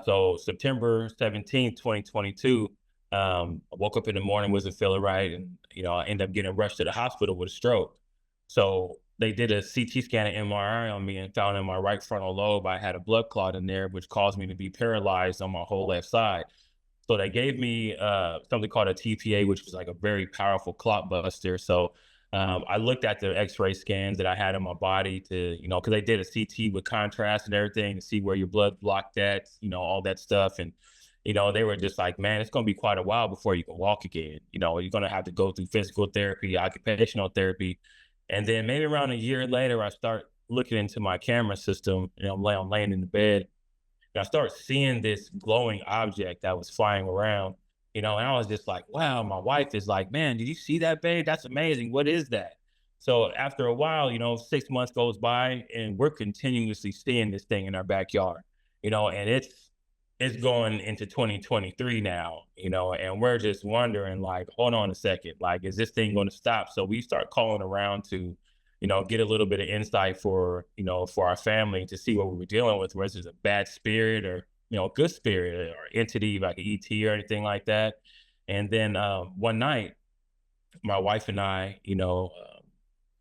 So September 17th, 2022, I woke up in the morning, wasn't feeling right. And, I ended up getting rushed to the hospital with a stroke. So they did a CT scan and MRI on me and found in my right frontal lobe, I had a blood clot in there, which caused me to be paralyzed on my whole left side. So they gave me something called a TPA, which was like a very powerful clot buster. So I looked at the X-ray scans that I had in my body to, because they did a CT with contrast and everything to see where your blood blocked at, all that stuff. And they were just like, man, it's going to be quite a while before you can walk again. You're going to have to go through physical therapy, occupational therapy, and then maybe around a year later, I start looking into my camera system. I'm laying in the bed and I started seeing this glowing object that was flying around, and I was just like, wow, my wife is like, man, did you see that, babe? That's amazing. What is that? So after a while, 6 months goes by and we're continuously seeing this thing in our backyard, and it's going into 2023 now, and we're just wondering, like, hold on a second, like, is this thing going to stop? So we start calling around to, get a little bit of insight for our family to see what we were dealing with, whether it's a bad spirit or, a good spirit or entity like an ET or anything like that. And then one night, my wife and I,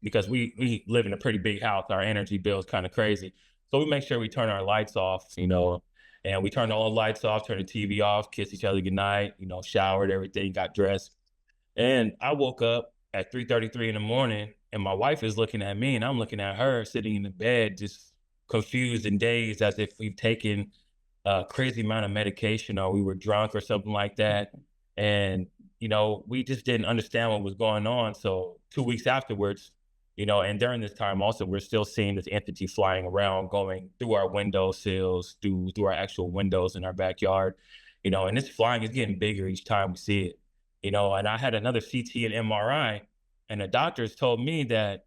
because we live in a pretty big house, our energy bill is kind of crazy. So we make sure we turn our lights off, and we turned all the lights off, turned the TV off, kissed each other goodnight, showered, everything, got dressed. And I woke up at 3:33 in the morning and my wife is looking at me and I'm looking at her sitting in the bed, just confused and dazed as if we've taken a crazy amount of medication or we were drunk or something like that. And, we just didn't understand what was going on. So 2 weeks afterwards, and during this time also, we're still seeing this entity flying around, going through our window sills, through our actual windows in our backyard, and it's flying, it's getting bigger each time we see it, and I had another CT and MRI, and the doctors told me that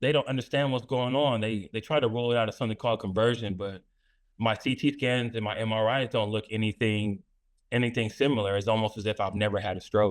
they don't understand what's going on. They try to rule it out as something called conversion, but my CT scans and my MRIs don't look anything similar. It's almost as if I've never had a stroke.